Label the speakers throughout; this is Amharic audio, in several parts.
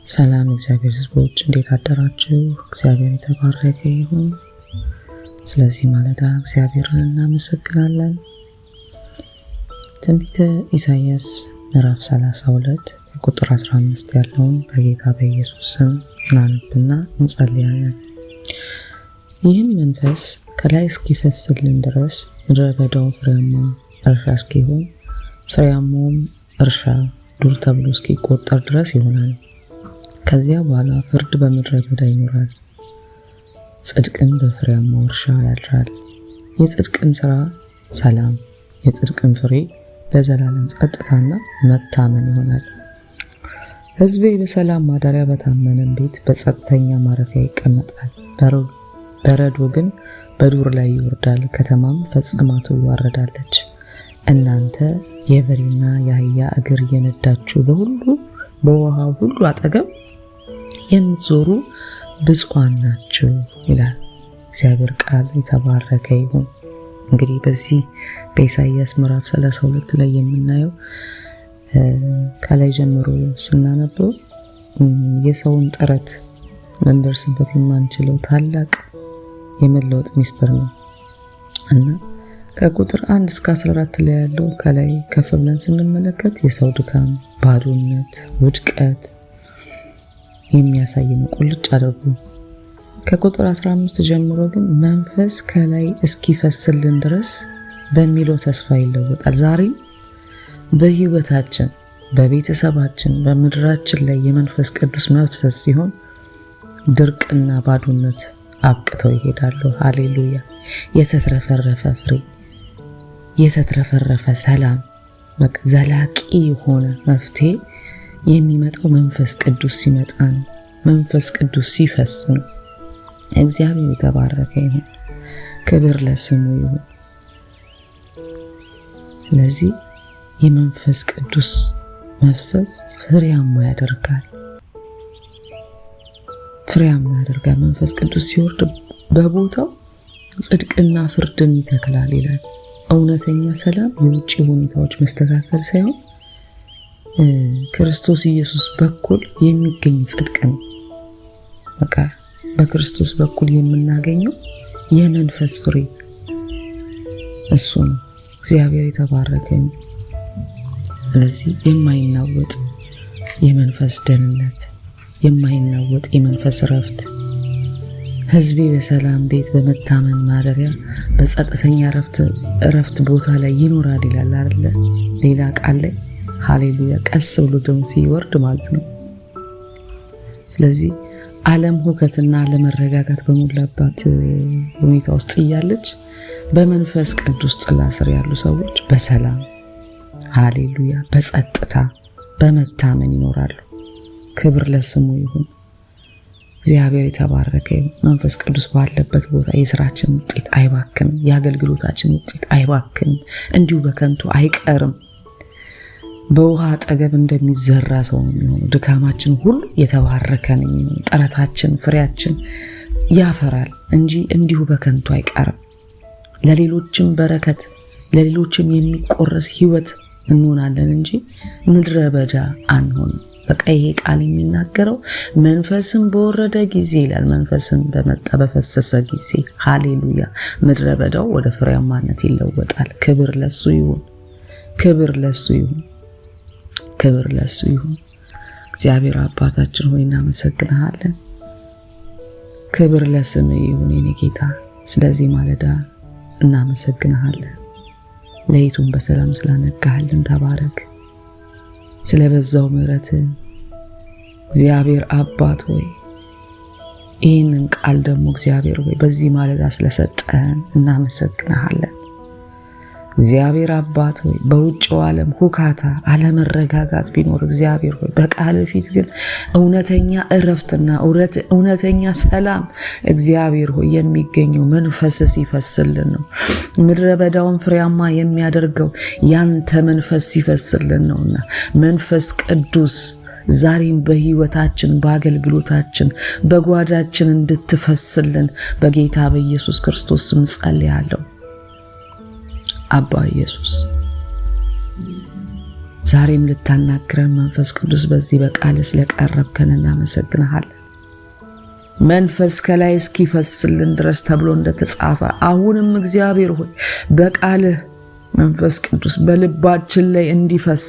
Speaker 1: ሰላም እግዚአብሔር ሕዝቦች እንዴት አደራችሁ? እግዚአብሔር የተባረከ ይሁን። ስለዚህ ማለዳ እግዚአብሔርን እናመሰግናለን። ትንቢተ ኢሳይያስ ምዕራፍ 32 ቁጥር 15 ያለውን በጌታ በኢየሱስ ስም እናነብና እንጸልያለን። ይህም መንፈስ ከላይ እስኪፈስልን ድረስ ምድረ በዳው ፍሬያማ እርሻ እስኪሆን ፍሬያማውም እርሻ ዱር ተብሎ እስኪቆጠር ድረስ ይሆናል። ከዚያ በኋላ ፍርድ በምድረ በዳ ይኖራል፣ ጽድቅም በፍሬያማው እርሻ ያድራል። የጽድቅም ሥራ ሰላም፣ የጽድቅም ፍሬ ለዘላለም ጸጥታና መታመን ይሆናል። ሕዝቤ በሰላም ማደሪያ በታመነም ቤት በጸጥተኛ ማረፊያ ይቀመጣል። በረዶ ግን በዱር ላይ ይወርዳል፣ ከተማም ፈጽማ ትዋረዳለች። እናንተ የበሬና የአህያ እግር እየነዳችሁ በውሃው ሁሉ አጠገብ የምትዞሩ ብፁዓን ናችሁ ይላል እግዚአብሔር ቃል። የተባረከ ይሁን። እንግዲህ በዚህ በኢሳይያስ ምዕራፍ 32 ላይ የምናየው ከላይ ጀምሮ ስናነበው የሰውን ጥረት ልንደርስበት የማንችለው ታላቅ የመለወጥ ሚስጥር ነው እና ከቁጥር 1 እስከ 14 ላይ ያለው ከላይ ከፍ ብለን ስንመለከት የሰው ድካም፣ ባዶነት፣ ውድቀት የሚያሳይ ነው ቁልጭ አድርጎ። ከቁጥር 15 ጀምሮ ግን መንፈስ ከላይ እስኪፈስልን ድረስ በሚለው ተስፋ ይለወጣል። ዛሬም በህይወታችን፣ በቤተሰባችን፣ በምድራችን ላይ የመንፈስ ቅዱስ መፍሰስ ሲሆን ድርቅና ባዶነት አብቅተው ይሄዳሉ። ሃሌሉያ! የተትረፈረፈ ፍሬ፣ የተትረፈረፈ ሰላም፣ በቃ ዘላቂ የሆነ መፍትሄ የሚመጣው መንፈስ ቅዱስ ሲመጣ ነው። መንፈስ ቅዱስ ሲፈስ ነው። እግዚአብሔር የተባረከ ይሁን። ክብር ለስሙ ይሁን። ስለዚህ የመንፈስ ቅዱስ መፍሰስ ፍሬያማ ያደርጋል። መንፈስ ቅዱስ ሲወርድ በቦታው ጽድቅና ፍርድን ይተክላል ይላል። እውነተኛ ሰላም የውጭ ሁኔታዎች መስተካከል ሳይሆን ክርስቶስ ኢየሱስ በኩል የሚገኝ ጽድቅ ነው። በቃ በክርስቶስ በኩል የምናገኘው የመንፈስ ፍሬ እሱ ነው። እግዚአብሔር የተባረከ ነው። ስለዚህ የማይናወጥ የመንፈስ ደህንነት፣ የማይናወጥ የመንፈስ ረፍት፣ ሕዝቤ በሰላም ቤት በመታመን ማደሪያ በጸጥተኛ ረፍት ቦታ ላይ ይኖራል ይላል አይደለ? ሌላ ቃል ላይ ሃሌሉያ። ቀስ ብሎ ደግሞ ሲወርድ ማለት ነው። ስለዚህ ዓለም ሁከትና ለመረጋጋት በሞላባት ሁኔታ ውስጥ እያለች በመንፈስ ቅዱስ ጥላ ስር ያሉ ሰዎች በሰላም ሃሌሉያ፣ በጸጥታ በመታመን ይኖራሉ። ክብር ለስሙ ይሁን። እግዚአብሔር የተባረከ ይሁን። መንፈስ ቅዱስ ባለበት ቦታ የስራችን ውጤት አይባክንም፣ የአገልግሎታችን ውጤት አይባክንም፣ እንዲሁ በከንቱ አይቀርም። በውሃ አጠገብ እንደሚዘራ ሰው ነው የሚሆነው። ድካማችን ሁሉ የተባረከ ነው የሚሆነው። ጥረታችን፣ ፍሬያችን ያፈራል እንጂ እንዲሁ በከንቱ አይቀርም። ለሌሎችም በረከት፣ ለሌሎችም የሚቆረስ ህይወት እንሆናለን እንጂ ምድረ በዳ አንሆንም። በቃ ይሄ ቃል የሚናገረው መንፈስም በወረደ ጊዜ ይላል። መንፈስም በመጣ በፈሰሰ ጊዜ ሃሌሉያ፣ ምድረ በዳው ወደ ፍሬያማነት ይለወጣል። ክብር ለሱ ይሁን። ክብር ለሱ ይሁን። ክብር ለሱ ይሁን። እግዚአብሔር አባታችን ሆይ እናመሰግንሃለን። ክብር ለስም ይሁን የኔ ጌታ። ስለዚህ ማለዳ እናመሰግንሃለን። ለይቱን በሰላም ስላነጋሃልን ተባረክ። ስለበዛው ምሕረት እግዚአብሔር አባት ሆይ ይህንን ቃል ደግሞ እግዚአብሔር ሆይ በዚህ ማለዳ ስለሰጠን እናመሰግንሃለን። እግዚአብሔር አባት ሆይ በውጭው ዓለም ሁካታ፣ አለመረጋጋት ቢኖር እግዚአብሔር ሆይ በቃል ፊት ግን እውነተኛ እረፍትና እውነተኛ ሰላም እግዚአብሔር ሆይ የሚገኘው መንፈስ ሲፈስልን ነው። ምድረ በዳውን ፍሬያማ የሚያደርገው ያንተ መንፈስ ሲፈስልን ነውና መንፈስ ቅዱስ ዛሬም በህይወታችን፣ በአገልግሎታችን፣ በጓዳችን እንድትፈስልን በጌታ በኢየሱስ ክርስቶስ ስም ጸልያለሁ። አባ ኢየሱስ ዛሬም ልታናግረን መንፈስ ቅዱስ በዚህ በቃል ስለቀረብከን እናመሰግንሃለን። መንፈስ ከላይ እስኪፈስልን ድረስ ተብሎ እንደተጻፈ አሁንም እግዚአብሔር ሆይ በቃልህ መንፈስ ቅዱስ በልባችን ላይ እንዲፈስ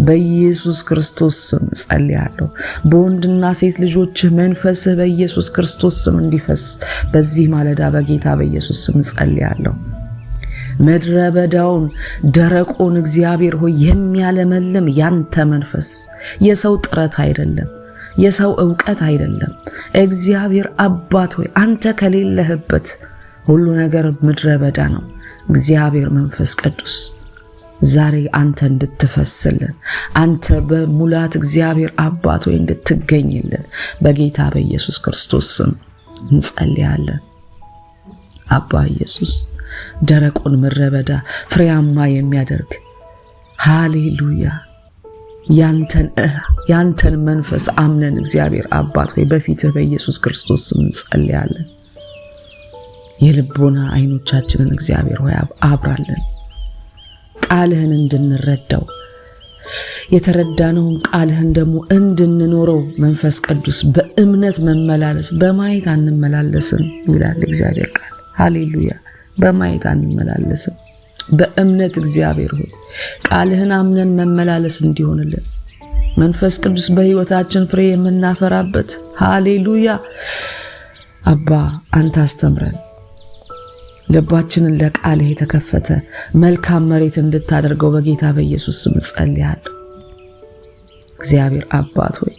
Speaker 1: በኢየሱስ ክርስቶስ ስም ጸልያለሁ። በወንድና ሴት ልጆችህ መንፈስህ በኢየሱስ ክርስቶስ ስም እንዲፈስ በዚህ ማለዳ በጌታ በኢየሱስ ስም ጸልያለሁ። ምድረ በዳውን ደረቁን እግዚአብሔር ሆይ የሚያለመልም ያንተ መንፈስ፣ የሰው ጥረት አይደለም፣ የሰው ዕውቀት አይደለም። እግዚአብሔር አባት ሆይ አንተ ከሌለህበት ሁሉ ነገር ምድረ በዳ ነው። እግዚአብሔር መንፈስ ቅዱስ ዛሬ አንተ እንድትፈስልን፣ አንተ በሙላት እግዚአብሔር አባት ሆይ እንድትገኝልን በጌታ በኢየሱስ ክርስቶስ ስም እንጸልያለን። አባ ኢየሱስ ደረቁን ምድረ በዳ ፍሬያማ የሚያደርግ ሃሌሉያ ያንተን መንፈስ አምነን እግዚአብሔር አባት ሆይ በፊትህ በኢየሱስ ክርስቶስ ስም እንጸልያለን። የልቦና አይኖቻችንን እግዚአብሔር ሆይ አብራለን። ቃልህን እንድንረዳው የተረዳነውን ቃልህን ደግሞ እንድንኖረው መንፈስ ቅዱስ በእምነት መመላለስ በማየት አንመላለስም ይላል እግዚአብሔር ቃል። ሃሌሉያ በማየት አንመላለስም፣ በእምነት እግዚአብሔር ሆይ ቃልህን አምነን መመላለስ እንዲሆንልን መንፈስ ቅዱስ በሕይወታችን ፍሬ የምናፈራበት ሃሌሉያ አባ አንተ አስተምረን። ልባችንን ለቃልህ የተከፈተ መልካም መሬት እንድታደርገው በጌታ በኢየሱስ ስም ጸልያለሁ። እግዚአብሔር አባት ሆይ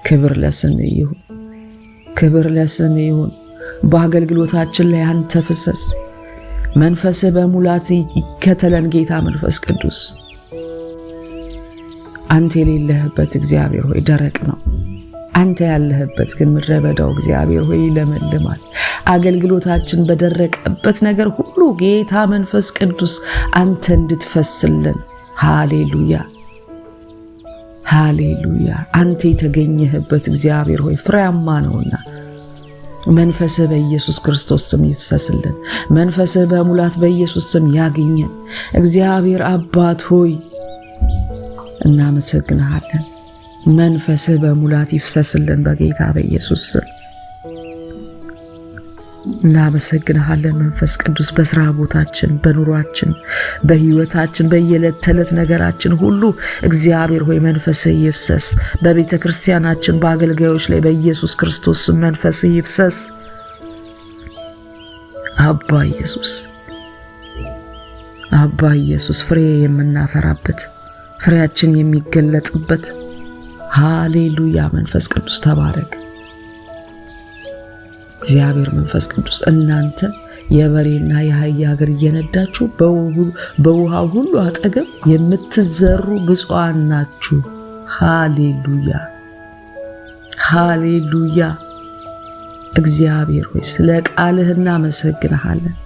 Speaker 1: ክብር ለስምህ ይሁን፣ ክብር ለስምህ ይሁን። በአገልግሎታችን ላይ አንተ ፍሰስ፣ መንፈስህ በሙላት ይከተለን። ጌታ መንፈስ ቅዱስ አንተ የሌለህበት እግዚአብሔር ሆይ ደረቅ ነው፣ አንተ ያለህበት ግን ምድረ በዳው እግዚአብሔር ሆይ ይለመልማል። አገልግሎታችን በደረቀበት ነገር ሁሉ ጌታ መንፈስ ቅዱስ አንተ እንድትፈስልን ሃሌሉያ ሃሌሉያ። አንተ የተገኘህበት እግዚአብሔር ሆይ ፍሬያማ ነውና መንፈስህ በኢየሱስ ክርስቶስ ስም ይፍሰስልን። መንፈስህ በሙላት በኢየሱስ ስም ያግኘን። እግዚአብሔር አባት ሆይ እናመሰግንሃለን። መንፈስህ በሙላት ይፍሰስልን በጌታ በኢየሱስ ስም እናመሰግንሃለን። መንፈስ ቅዱስ በስራ ቦታችን፣ በኑሯችን፣ በህይወታችን፣ በየዕለት ተዕለት ነገራችን ሁሉ እግዚአብሔር ሆይ መንፈስህ ይፍሰስ። በቤተ ክርስቲያናችን በአገልጋዮች ላይ በኢየሱስ ክርስቶስ ስም መንፈስህ ይፍሰስ። አባ ኢየሱስ ፍሬ የምናፈራበት ፍሬያችን የሚገለጥበት ሃሌሉያ መንፈስ ቅዱስ ተባረክ። እግዚአብሔር መንፈስ ቅዱስ እናንተ የበሬና የአህያ እግር እየነዳችሁ በውሃው ሁሉ አጠገብ የምትዘሩ ብፁዓን ናችሁ። ሃሌሉያ ሃሌሉያ። እግዚአብሔር ሆይ ስለ ቃልህ እናመሰግንሃለን።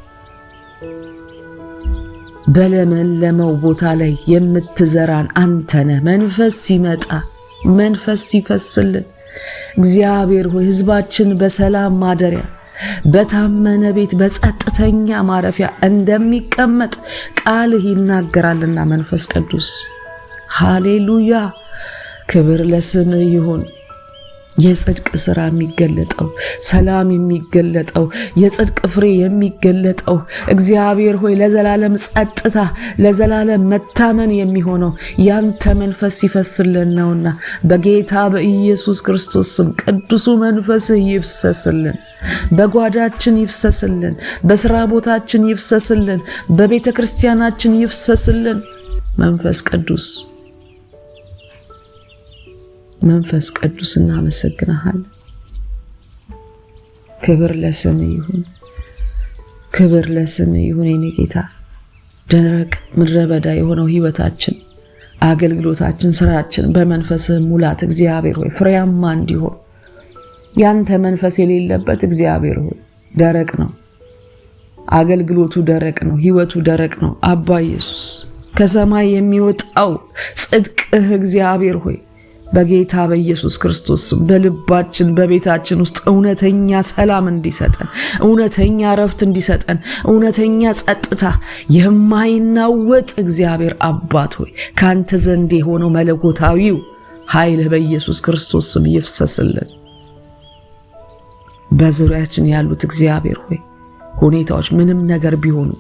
Speaker 1: በለመለመው ቦታ ላይ የምትዘራን አንተ ነህ። መንፈስ ሲመጣ መንፈስ ሲፈስልን እግዚአብሔር ሆይ ሕዝባችን በሰላም ማደሪያ በታመነ ቤት በጸጥተኛ ማረፊያ እንደሚቀመጥ ቃልህ ይናገራልና መንፈስ ቅዱስ ሃሌሉያ ክብር ለስምህ ይሁን። የጽድቅ ሥራ የሚገለጠው ሰላም የሚገለጠው የጽድቅ ፍሬ የሚገለጠው እግዚአብሔር ሆይ ለዘላለም ጸጥታ ለዘላለም መታመን የሚሆነው ያንተ መንፈስ ሲፈስልን ነውና በጌታ በኢየሱስ ክርስቶስ ስም ቅዱሱ መንፈስህ ይፍሰስልን። በጓዳችን ይፍሰስልን፣ በስራ ቦታችን ይፍሰስልን፣ በቤተ ክርስቲያናችን ይፍሰስልን። መንፈስ ቅዱስ እናመሰግንሃለን። ክብር ለስምህ ይሁን፣ ክብር ለስምህ ይሁን የኔ ጌታ። ደረቅ ምድረ በዳ የሆነው ህይወታችን፣ አገልግሎታችን፣ ስራችን በመንፈስህ ሙላት እግዚአብሔር ሆይ ፍሬያማ እንዲሆን ያንተ መንፈስ የሌለበት እግዚአብሔር ሆይ ደረቅ ነው። አገልግሎቱ ደረቅ ነው፣ ህይወቱ ደረቅ ነው። አባ ኢየሱስ ከሰማይ የሚወጣው ጽድቅህ እግዚአብሔር ሆይ በጌታ በኢየሱስ ክርስቶስ በልባችን በቤታችን ውስጥ እውነተኛ ሰላም እንዲሰጠን፣ እውነተኛ ረፍት እንዲሰጠን፣ እውነተኛ ጸጥታ የማይናወጥ እግዚአብሔር አባት ሆይ ካንተ ዘንድ የሆነው መለኮታዊው ኃይል በኢየሱስ ክርስቶስ ስም ይፍሰስልን። በዙሪያችን ያሉት እግዚአብሔር ሆይ ሁኔታዎች ምንም ነገር ቢሆኑ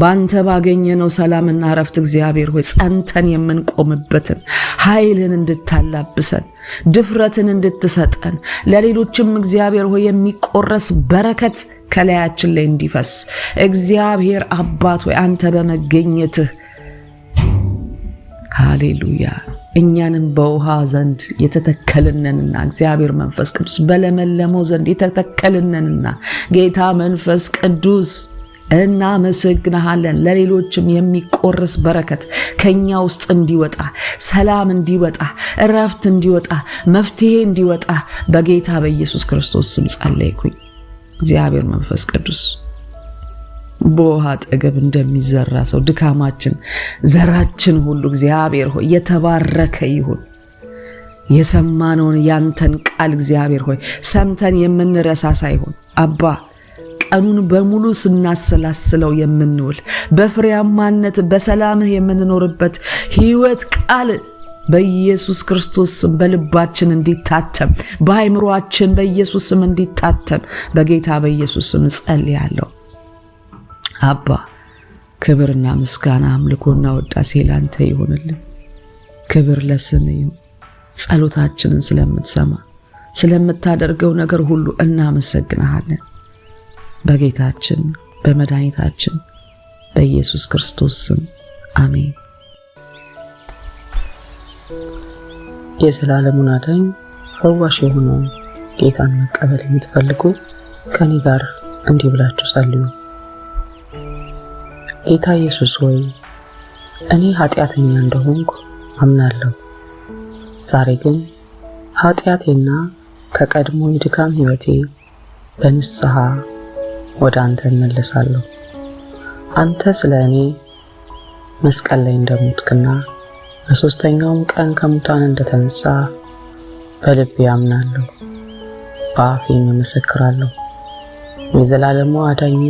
Speaker 1: ባንተ ባገኘነው ሰላምና ረፍት እግዚአብሔር ሆይ ጸንተን የምንቆምበትን ኃይልን እንድታላብሰን፣ ድፍረትን እንድትሰጠን፣ ለሌሎችም እግዚአብሔር ሆይ የሚቆረስ በረከት ከላያችን ላይ እንዲፈስ እግዚአብሔር አባት ሆይ አንተ በመገኘትህ ሃሌሉያ እኛንም በውሃ ዘንድ የተተከልነንና እግዚአብሔር መንፈስ ቅዱስ በለመለመው ዘንድ የተተከልነንና ጌታ መንፈስ ቅዱስ እናመሰግንሃለን። ለሌሎችም የሚቆርስ በረከት ከኛ ውስጥ እንዲወጣ፣ ሰላም እንዲወጣ፣ እረፍት እንዲወጣ፣ መፍትሄ እንዲወጣ በጌታ በኢየሱስ ክርስቶስ ስም ጸለይኩኝ። እግዚአብሔር መንፈስ ቅዱስ በውሃ አጠገብ እንደሚዘራ ሰው ድካማችን፣ ዘራችን ሁሉ እግዚአብሔር ሆይ የተባረከ ይሁን። የሰማነውን ያንተን ቃል እግዚአብሔር ሆይ ሰምተን የምንረሳ ሳይሆን አባ ቀኑን በሙሉ ስናሰላስለው የምንውል በፍሬያማነት በሰላምህ የምንኖርበት ሕይወት ቃል በኢየሱስ ክርስቶስ ስም በልባችን እንዲታተም፣ በአእምሮአችን በኢየሱስ ስም እንዲታተም በጌታ በኢየሱስ ስም ጸልያለሁ። አባ ክብርና ምስጋና አምልኮና ውዳሴ ላንተ ይሁንልን። ክብር ለስም ይሁን። ጸሎታችንን ስለምትሰማ ስለምታደርገው ነገር ሁሉ እናመሰግናለን። በጌታችን በመድኃኒታችን በኢየሱስ ክርስቶስ ስም አሜን። የዘላለሙን አዳኝ ፈዋሽ የሆነውን ጌታን መቀበል የምትፈልጉ ከኔ ጋር እንዲህ ብላችሁ ጸልዩ። ጌታ ኢየሱስ ሆይ እኔ ኃጢአተኛ እንደሆንኩ አምናለሁ። ዛሬ ግን ኃጢአቴና ከቀድሞ የድካም ሕይወቴ በንስሐ ወደ አንተ እመለሳለሁ። አንተ ስለ እኔ መስቀል ላይ እንደሞትክና በሦስተኛውም ቀን ከሙታን እንደተነሳ በልቤ አምናለሁ፣ በአፌም እመሰክራለሁ። የዘላለሙ አዳኜ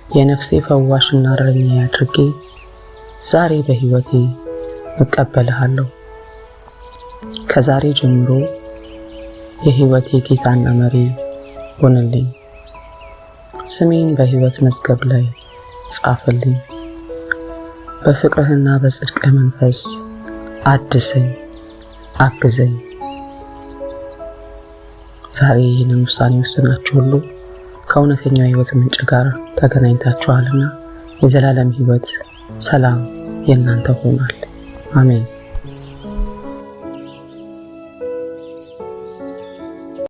Speaker 1: የነፍሴ ፈዋሽና እረኛዬ አድርጌ ዛሬ በሕይወቴ እቀበልሃለሁ። ከዛሬ ጀምሮ የሕይወቴ ጌታና መሪ ሆንልኝ። ስሜን በሕይወት መዝገብ ላይ ጻፍልኝ። በፍቅርህና በጽድቅህ መንፈስ አድሰኝ፣ አግዘኝ። ዛሬ ይህንን ውሳኔ ወስናችሁ ሁሉ ከእውነተኛው ሕይወት ምንጭ ጋር ተገናኝታችኋልና የዘላለም ሕይወት ሰላም የእናንተ ሆኗል። አሜን።